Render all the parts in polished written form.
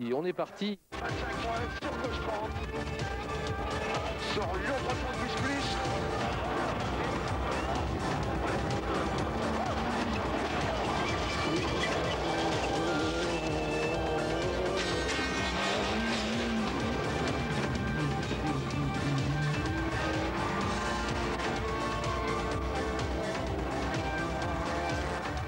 Et on est parti. À 5 points sur gauche 30. Sur l'autre pont plus.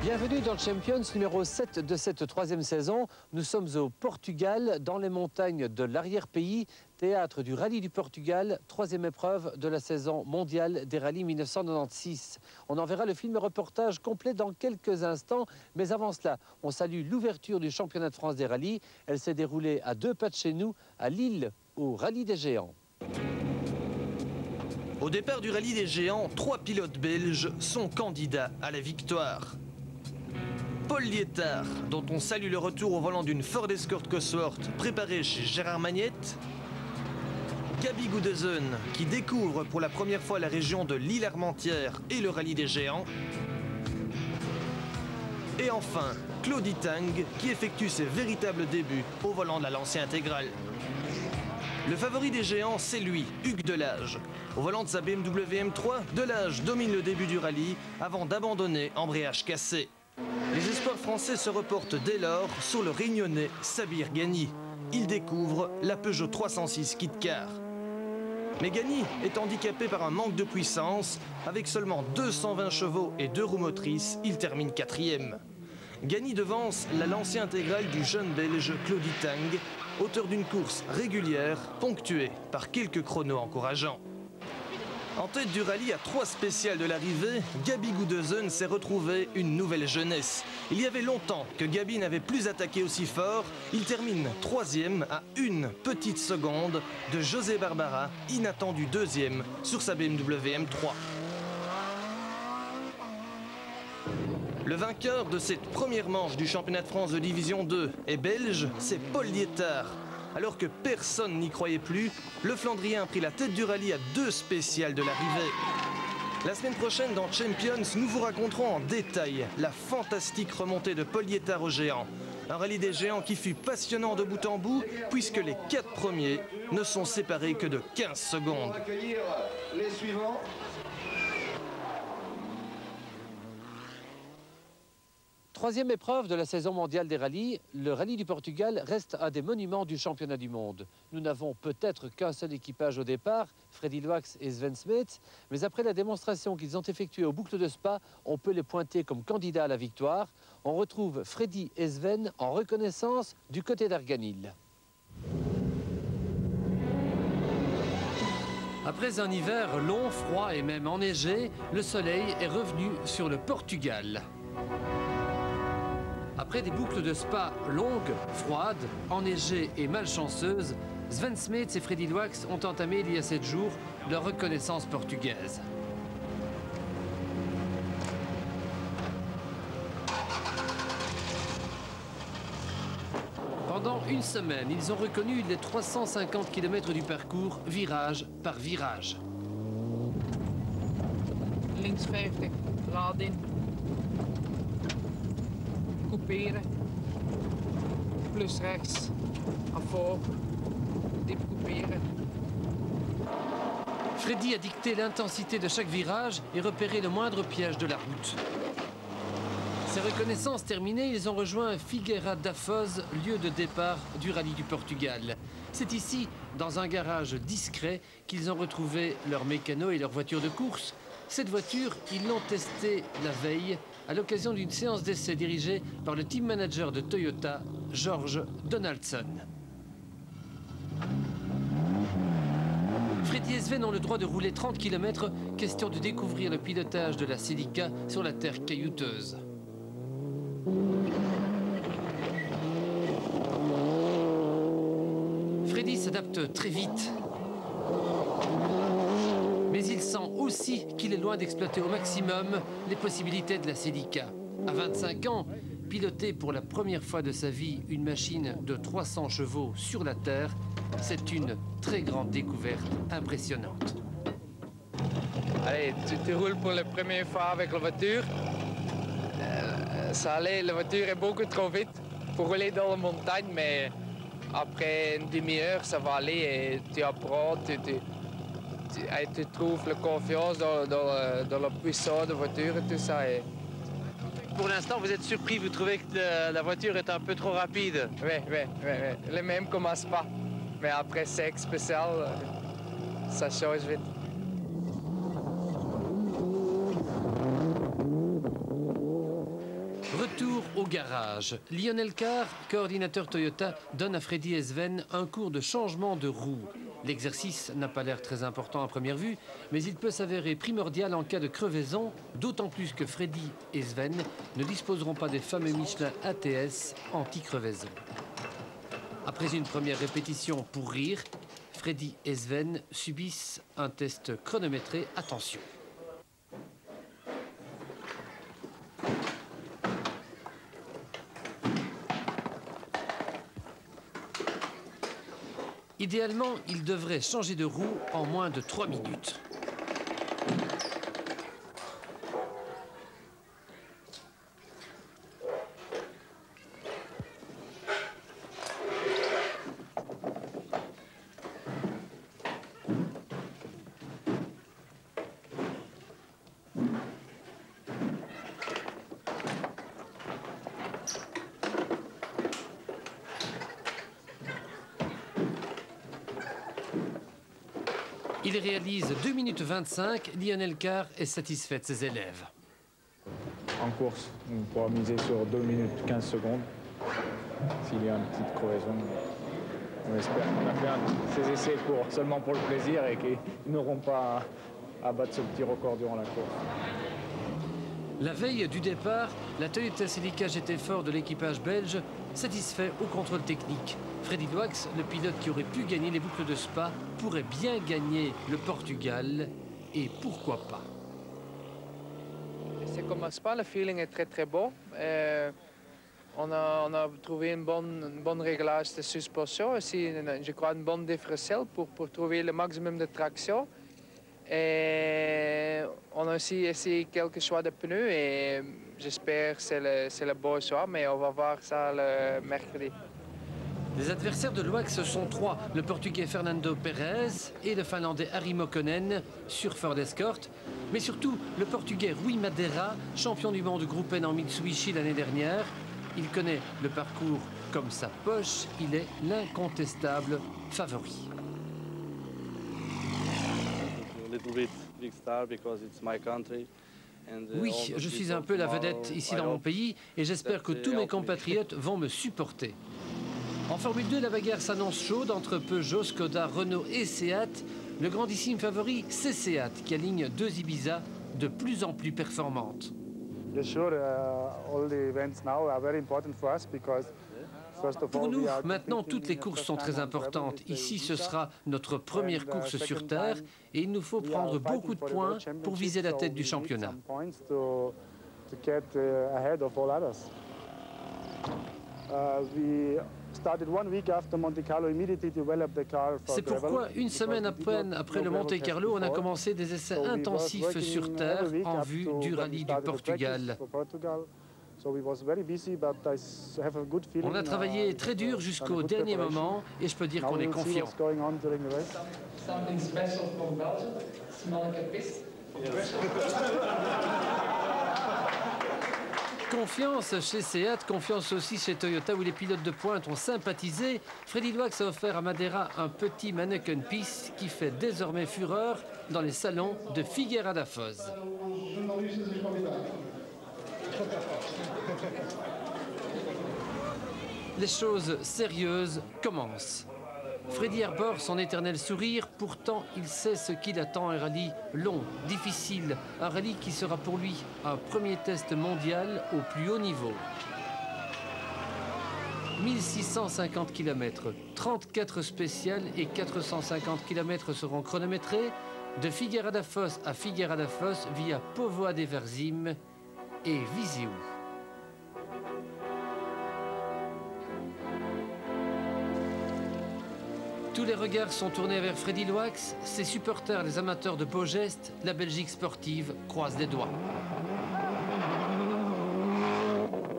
Bienvenue dans le Champions numéro 7 de cette troisième saison. Nous sommes au Portugal, dans les montagnes de l'arrière-pays, théâtre du rallye du Portugal, troisième épreuve de la saison mondiale des rallyes 1996. On en verra le film reportage complet dans quelques instants, mais avant cela, on salue l'ouverture du championnat de France des rallyes. Elle s'est déroulée à 2 pas de chez nous, à Lille, au rallye des géants. Au départ du rallye des géants, 3 pilotes belges sont candidats à la victoire. Paul Lietard, dont on salue le retour au volant d'une Ford Escort Cosworth préparée chez Gérard Magnette. Gabi Gudesen, qui découvre pour la première fois la région de l'Île-Armentière et le rallye des géants. Et enfin, Claudie Tang, qui effectue ses véritables débuts au volant de la Lancia intégrale. Le favori des géants, c'est lui, Hugues Delage. Au volant de sa BMW M3, Delage domine le début du rallye avant d'abandonner embrayage cassé. Les espoirs français se reportent dès lors sur le Réunionnais Sabir Ghani. Il découvre la Peugeot 306 Kit Car. Mais Ghani est handicapé par un manque de puissance. Avec seulement 220 chevaux et 2 roues motrices, il termine 4e. Ghani devance la Lancia intégrale du jeune belge Claudie Tang, auteur d'une course régulière, ponctuée par quelques chronos encourageants. En tête du rallye à 3 spéciales de l'arrivée, Gabi Gudesen s'est retrouvé une nouvelle jeunesse. Il y avait longtemps que Gabi n'avait plus attaqué aussi fort. Il termine 3e à 1 petite seconde de José Barbara, inattendu 2e sur sa BMW M3. Le vainqueur de cette première manche du championnat de France de Division 2 est belge, c'est Paul Lietard. Alors que personne n'y croyait plus, le Flandrien a pris la tête du rallye à 2 spéciales de l'arrivée. La semaine prochaine dans Champions, nous vous raconterons en détail la fantastique remontée de Paul Lietard aux géants. Un rallye des géants qui fut passionnant de bout en bout, puisque les 4 premiers ne sont séparés que de 15 secondes. On va accueillir les suivants. Troisième épreuve de la saison mondiale des rallyes, le rallye du Portugal reste un des monuments du championnat du monde. Nous n'avons peut-être qu'un seul équipage au départ, Freddy Loax et Sven Smets, mais après la démonstration qu'ils ont effectuée aux boucles de Spa, on peut les pointer comme candidats à la victoire. On retrouve Freddy et Sven en reconnaissance du côté d'Arganil. Après un hiver long, froid et même enneigé, le soleil est revenu sur le Portugal. Après des boucles de Spa longues, froides, enneigées et malchanceuses, Sven Smets et Freddy Loax ont entamé il y a 7 jours leur reconnaissance portugaise. Pendant une semaine, ils ont reconnu les 350 km du parcours, virage par virage. Links 50, laad in. Couperen. Plus rechts. À fort. Diep couperen. Freddy a dicté l'intensité de chaque virage et repéré le moindre piège de la route. Ces reconnaissances terminées, ils ont rejoint Figueira da Foz, lieu de départ du rallye du Portugal. C'est ici, dans un garage discret, qu'ils ont retrouvé leur mécano et leur voiture de course. Cette voiture, ils l'ont testée la veille à l'occasion d'une séance d'essai dirigée par le team manager de Toyota, George Donaldson. Freddy et Sven ont le droit de rouler 30 km, question de découvrir le pilotage de la Celica sur la terre caillouteuse. Freddy s'adapte très vite. Mais il sent aussi qu'il est loin d'exploiter au maximum les possibilités de la Celica. À 25 ans, piloter pour la première fois de sa vie une machine de 300 chevaux sur la terre, c'est une très grande découverte impressionnante. Allez, tu roules pour la première fois avec la voiture. Ça allait, la voiture est beaucoup trop vite pour rouler dans la montagne, mais après une demi-heure, ça va aller et tu apprends, tu trouves la confiance dans la puissance de la voiture et tout ça. Et... Pour l'instant, vous êtes surpris, vous trouvez que la voiture est un peu trop rapide? Oui. Les mêmes commencent pas. Mais après sec spécial, ça change vite. Retour au garage. Lionel Carr, coordinateur Toyota, donne à Freddy et Sven un cours de changement de roue. L'exercice n'a pas l'air très important à première vue, mais il peut s'avérer primordial en cas de crevaison, d'autant plus que Freddy et Sven ne disposeront pas des fameux Michelin ATS anti-crevaison. Après une première répétition pour rire, Freddy et Sven subissent un test chronométré. Attention. Idéalement, ils devraient changer de roue en moins de 3 minutes. Il réalise 2 minutes 25. Lionel Carr est satisfait de ses élèves. En course, on pourra miser sur 2 minutes 15 secondes. S'il y a une petite crevaison, on espère qu'on a fait ces essais seulement pour le plaisir et qu'ils n'auront pas à battre ce petit record durant la course. La veille du départ, la Toyota Celica GT Fort de l'équipage belge satisfait au contrôle technique. Freddy Loax, le pilote qui aurait pu gagner les boucles de Spa, pourrait bien gagner le Portugal. Et pourquoi pas? C'est comme à Spa, le feeling est très bon. On a trouvé un bon réglage de suspension, aussi, je crois une bonne différentielle pour trouver le maximum de traction. Et on a aussi essayé quelques choix de pneus et j'espère que c'est le bon choix, mais on va voir ça le mercredi. Les adversaires de Loax sont 3, le Portugais Fernando Pérez et le Finlandais Harry Mokkonen sur Ford Escort, mais surtout le Portugais Rui Madeira, champion du monde groupe N en Mitsubishi l'année dernière. Il connaît le parcours comme sa poche, il est l'incontestable favori. Oui, je suis un peu la vedette ici dans mon pays et j'espère que tous mes compatriotes vont me supporter. En Formule 2, la bagarre s'annonce chaude entre Peugeot, Skoda, Renault et Seat. Le grandissime favori, c'est Seat qui aligne 2 Ibiza de plus en plus performantes. Pour nous, maintenant, toutes les courses sont très importantes. Ici, ce sera notre première course sur Terre et il nous faut prendre beaucoup de points pour viser la tête du championnat. C'est pourquoi, une semaine après le Monte Carlo, on a commencé des essais intensifs sur Terre en vue du rallye du Portugal. On a travaillé très dur jusqu'au dernier moment et je peux dire qu'on est confiant. Confiance chez Seat, confiance aussi chez Toyota où les pilotes de pointe ont sympathisé. Freddy Loax a offert à Madeira un petit mannequin piece qui fait désormais fureur dans les salons de Figueira da Foz. Les choses sérieuses commencent. Freddy arbore son éternel sourire, pourtant il sait ce qu'il attend, un rallye long, difficile, un rallye qui sera pour lui un premier test mondial au plus haut niveau. 1650 km, 34 spéciales et 450 km seront chronométrés de Figueira da Foz à Figueira da Foz via Póvoa de Varzim et Viseu. Tous les regards sont tournés vers Freddy Loax. Ses supporters, les amateurs de beaux gestes, la Belgique sportive croise les doigts.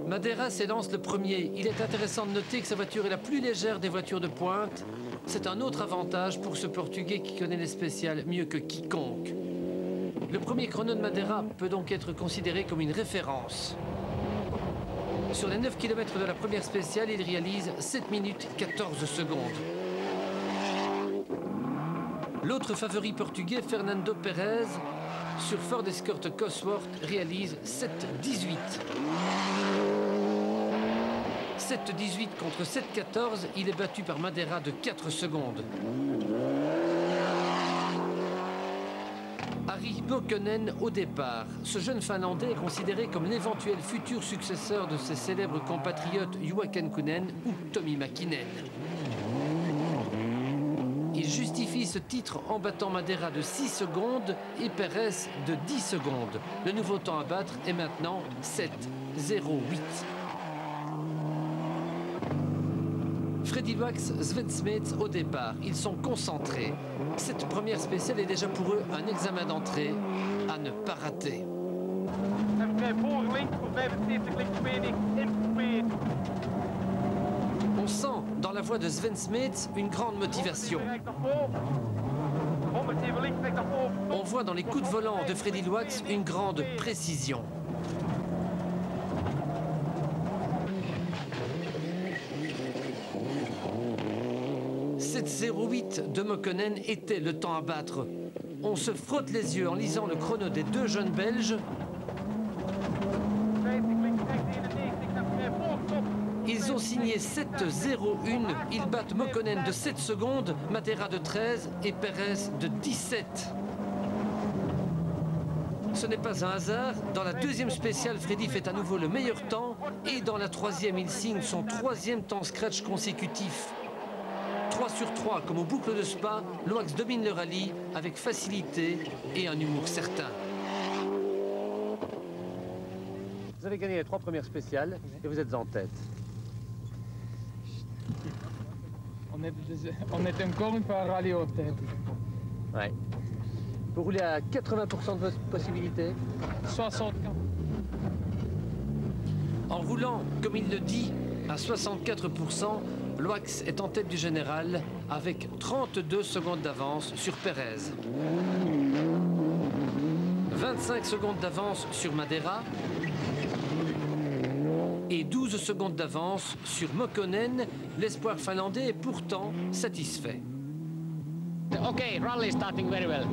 Madeira s'élance le premier. Il est intéressant de noter que sa voiture est la plus légère des voitures de pointe. C'est un autre avantage pour ce Portugais qui connaît les spéciales mieux que quiconque. Le premier chrono de Madeira peut donc être considéré comme une référence. Sur les 9 km de la première spéciale, il réalise 7 minutes 14 secondes. L'autre favori portugais, Fernando Pérez, sur Ford Escort Cosworth, réalise 7-18. 7-18 contre 7-14, il est battu par Madeira de 4 secondes. Harri Mokkonen au départ. Ce jeune Finlandais est considéré comme l'éventuel futur successeur de ses célèbres compatriotes Juha Kekkonen ou Tommi Mäkinen. Il justifie ce titre en battant Madeira de 6 secondes et Pérez de 10 secondes. Le nouveau temps à battre est maintenant 7-0-8. Freddy Wax, Sven Smets au départ. Ils sont concentrés. Cette première spéciale est déjà pour eux un examen d'entrée à ne pas rater. On sent dans la voix de Sven Smets une grande motivation. On voit dans les coups de volant de Freddy Wax une grande précision. « 7-0-8 de Mokkonen était le temps à battre. On se frotte les yeux en lisant le chrono des deux jeunes Belges. Ils ont signé 7-0-1. Ils battent Mokkonen de 7 secondes, Madeira de 13 et Pérez de 17. Ce n'est pas un hasard. Dans la deuxième spéciale, Freddy fait à nouveau le meilleur temps. Et dans la troisième, il signe son 3e temps scratch consécutif. 3 sur 3, comme aux boucles de Spa, Loax domine le rallye avec facilité et un humour certain. Vous avez gagné les 3 premières spéciales et vous êtes en tête. On est encore une fois rallye en tête. Ouais. Vous roulez à 80% de vos possibilités. 60. En roulant, comme il le dit, à 64%, Loax est en tête du général avec 32 secondes d'avance sur Pérez. 25 secondes d'avance sur Madeira et 12 secondes d'avance sur Mokkonen. L'espoir finlandais est pourtant satisfait. Okay, rally starting very well.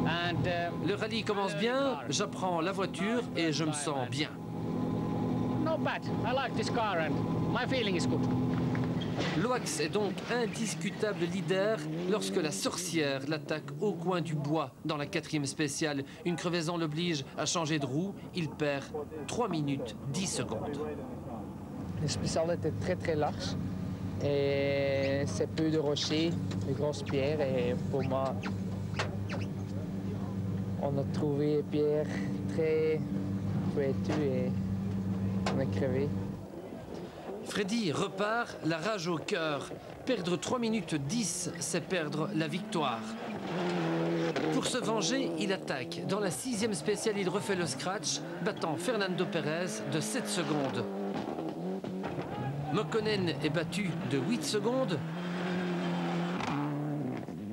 And, le rallye commence bien, j'apprends la voiture et je me sens bien. No bad. I like this car and my feeling is good. Loax est donc indiscutable leader lorsque la sorcière l'attaque au coin du bois dans la 4e spéciale. Une crevaison l'oblige à changer de roue. Il perd 3 minutes 10 secondes. Le spécial était très très large et c'est peu de rochers, de grosses pierres et pour moi, on a trouvé des pierres très pointues et on a crevé. Freddy repart, la rage au cœur. Perdre 3 minutes 10, c'est perdre la victoire. Pour se venger, il attaque. Dans la 6e spéciale, il refait le scratch, battant Fernando Pérez de 7 secondes. Mokkonen est battu de 8 secondes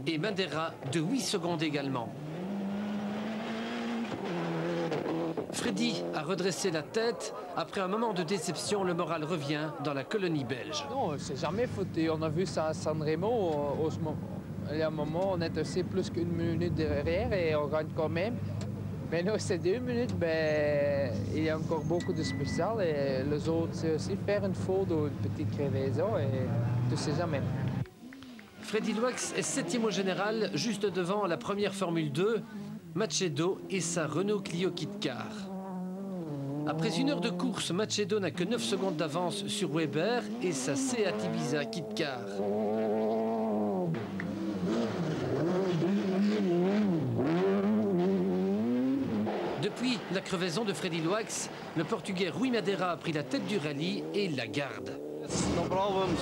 et Madeira de 8 secondes également. Freddy a redressé la tête. Après un moment de déception, le moral revient dans la colonie belge. Non, c'est jamais foutu. On a vu ça à San Remo. Il y a un moment, on est aussi plus qu'une minute derrière et on gagne quand même. Mais là, ces 2 minutes, ben, il y a encore beaucoup de spécial. Et les autres, c'est aussi faire une faute ou une petite crevaison et tu sais jamais. Freddy Loax est 7e au général, juste devant la première Formule 2, Macedo et sa Renault Clio Kit-Car. Après 1 heure de course, Macedo n'a que 9 secondes d'avance sur Weber et sa Seat Ibiza Kit-Car. Depuis la crevaison de Freddy Loax, le Portugais Rui Madeira a pris la tête du rallye et la garde. No problems.